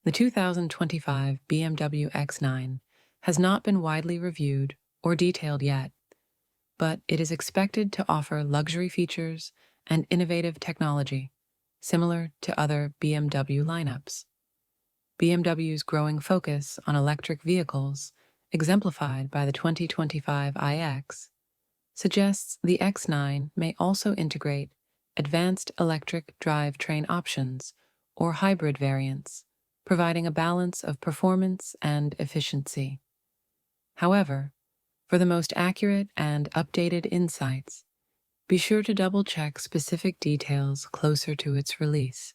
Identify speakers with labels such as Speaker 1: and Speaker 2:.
Speaker 1: The 2025 BMW X9 has not been widely reviewed or detailed yet, but it is expected to offer luxury features and innovative technology, similar to other BMW lineups. BMW's growing focus on electric vehicles, exemplified by the 2025 iX, suggests the X9 may also integrate advanced electric drivetrain options or hybrid variants, providing a balance of performance and efficiency. However, for the most accurate and updated insights, be sure to double-check specific details closer to its release.